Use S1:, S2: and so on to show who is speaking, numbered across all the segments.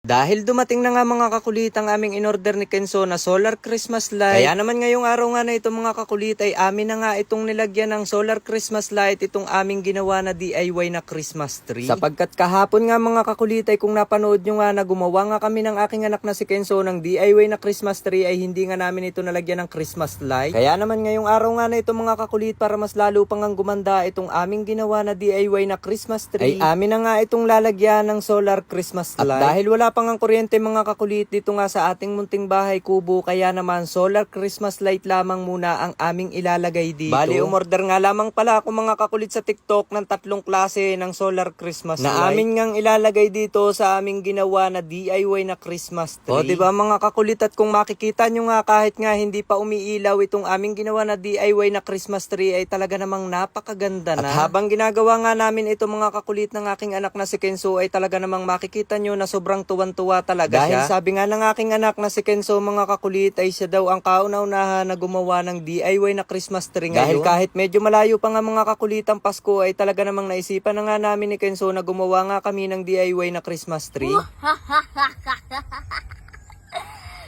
S1: Dahil dumating na nga mga kakulit ang aming inorder ni Kenzo na solar Christmas light. Kaya naman ngayong araw nga na ito mga kakulit ay amin na nga itong nilagyan ng solar Christmas light itong aming ginawa na DIY na Christmas tree. Sapagkat kahapon nga mga kakulit ay kung napanood nyo nga na gumawa nga kami ng aking anak na si Kenzo ng DIY na Christmas tree ay hindi nga namin ito nalagyan ng Christmas light. Kaya naman ngayong araw nga na ito mga kakulit para mas lalo pang ang gumanda itong aming ginawa na DIY na Christmas tree ay amin na nga itong lalagyan ng solar Christmas light. At dahil wala pang ang kuryente mga kakulit dito nga sa ating munting bahay kubo kaya naman solar Christmas light lamang muna ang aming ilalagay dito. Bali umorder nga lamang pala ako mga kakulit sa TikTok ng 3 klase ng solar Christmas light na amin ngang ilalagay dito sa aming ginawa na DIY na Christmas tree. O diba mga kakulit, at kung makikita nyo nga kahit nga hindi pa umiilaw itong aming ginawa na DIY na Christmas tree ay talaga namang napakaganda na. At habang ginagawa nga namin ito mga kakulit ng aking anak na si Kenzo ay talaga namang makikita nyo na sobrang tuwan-tuwa talaga dahil siya. Sabi nga ng aking anak na si Kenzo mga kakulit ay siya daw ang kauna-unahan na gumawa ng DIY na Christmas tree ngayon. Dahil kahit medyo malayo pa nga mga kakulit ang Pasko ay talaga namang naisipan na nga namin ni Kenzo na gumawa nga kami ng DIY na Christmas tree.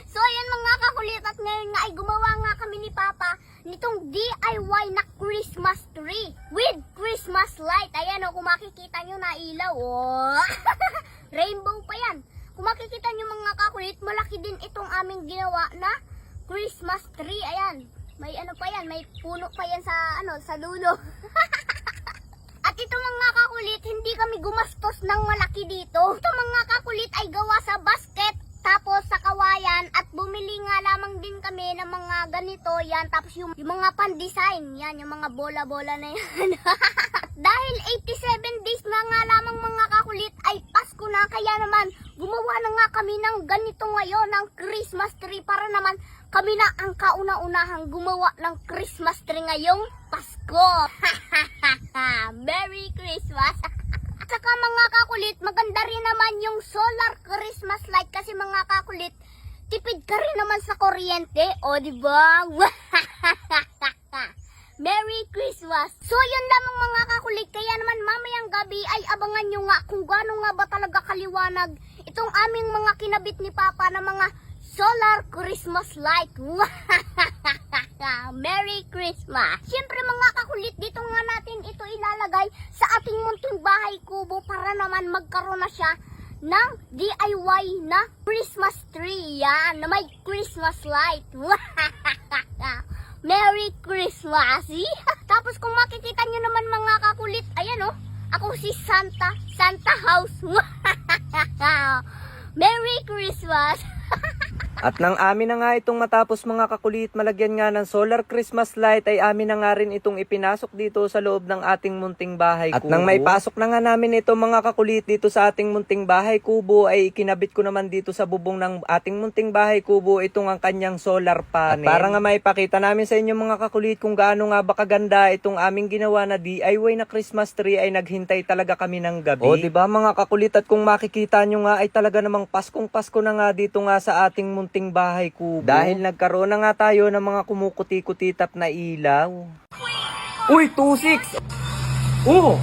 S2: So ayan mga kakulit, at ngayon nga ay gumawa nga kami ni Papa nitong DIY na Christmas tree with Christmas light. Ayan o, kung makikita nyo na ilaw o. Rainbow pa yan. Kung makikita nyo mga kakulit, malaki din itong aming ginawa na Christmas tree. Ayan, may ano pa yan, may puno pa yan sa sa dulo. At ito mga kakulit, hindi kami gumastos ng malaki dito. Ito mga kakulit ay gawa sa basket, tapos sa kawayan, at bumili nga lamang din kami ng mga ganito yan. Tapos yung mga pan-design, yan, yung mga bola-bola na yan. Dahil 87 days na nga lamang mga kakulit ay Pasko na, kaya naman gumawa na nga kami ng ganito ngayon, ng Christmas tree, para naman kami na ang kauna-unahang gumawa ng Christmas tree ngayong Pasko. Merry Christmas! Saka mga kakulit, maganda rin naman yung solar Christmas light kasi mga kakulit, tipid ka rin naman sa kuryente, o diba? Merry Christmas! So yun lamang mga kakulit, kaya naman mamayang gabi ay abangan nyo nga kung gaano nga ba talaga kaliwanag itong aming mga kinabit ni Papa na mga solar Christmas light. Merry Christmas! Siyempre mga kakulit, dito nga natin ito ilalagay sa ating munting bahay kubo para naman magkaroon na siya ng DIY na Christmas tree. Yan, na may Christmas light. Merry Christmas! Tapos kung makikita nyo naman mga kakulit, ayan o, ako si Santa House. Merry Christmas!
S1: At nang amin na nga itong matapos mga kakulit malagyan nga ng solar Christmas light ay amin na nga rin itong ipinasok dito sa loob ng ating munting bahay kubo. At nang may pasok na nga namin ito mga kakulit dito sa ating munting bahay kubo ay ikinabit ko naman dito sa bubong ng ating munting bahay kubo itong ang kanyang solar panel. At para nga maipakita namin sa inyo mga kakulit kung gaano nga ba kaganda itong aming ginawa na DIY na Christmas tree ay naghintay talaga kami ng gabi. O diba mga kakulit, at kung makikita nyo nga ay talaga namang Paskong Pasko na nga dito nga sa ating munting bahay kubo. Dahil nagkaroon na nga tayo ng mga kumukuti-kutitap na ilaw. Uy, 2.6! Oo!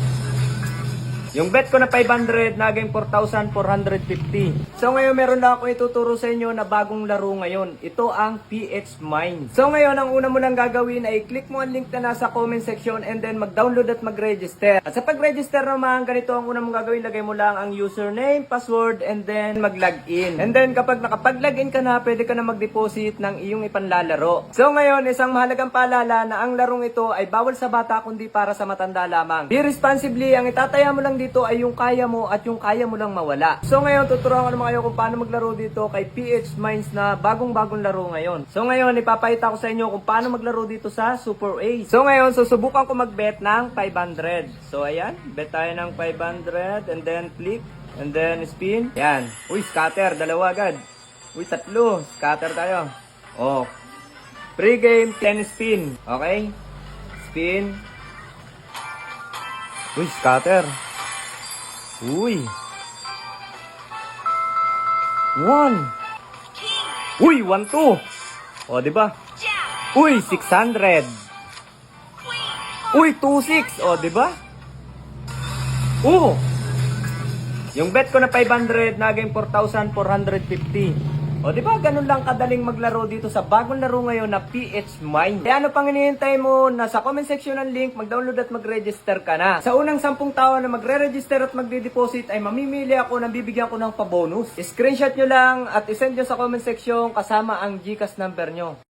S1: Yung bet ko na 500, naging 4,450. So ngayon meron lang ako ituturo sa inyo na bagong laro ngayon. Ito ang PH Mine. So ngayon ang una mo lang gagawin ay click mo ang link na nasa comment section and then mag-download at mag-register. At sa pag-register naman, ganito ang una mong gagawin. Lagay mo lang ang username, password, and then mag-login. And then kapag nakapag-login ka na, pwede ka na mag-deposit ng iyong ipanlalaro. So ngayon, isang mahalagang paalala na ang larong ito ay bawal sa bata kundi para sa matanda lamang. Be responsibly, ang itataya mo lang dito ay yung kaya mo at yung kaya mo lang mawala. So ngayon, tuturuan ko naman kayo kung paano maglaro dito kay PH Mines na bagong-bagong laro ngayon. So ngayon, ipapakita ko sa inyo kung paano maglaro dito sa Super A. So ngayon, susubukan ko mag-bet ng 500. So ayan, bet tayo ng 500 and then flip and then spin. Yan. Uy, scatter, dalawa agad. Uy, 3. Scatter tayo. Oh. Pre-game, 10 spin. Okay? Spin. Uy, scatter. Uy. 1. Uy, 1-2. O, diba? Uy, 600. Uy, 2-6. O, diba? Oh. Yung bet ko na 500, naging 4,450. O di ba ganun lang kadaling maglaro dito sa bagong laro ngayon na PH Mine. Kaya ano pang hinihintay mo? Nasa comment section ng link, mag-download at mag-register ka na. Sa unang 10 tao na magre-register at magde-deposit ay mamimili ako ng bibigyan ko ng pa-bonus. Screenshot nyo lang at isend nyo sa comment section kasama ang GCash number nyo.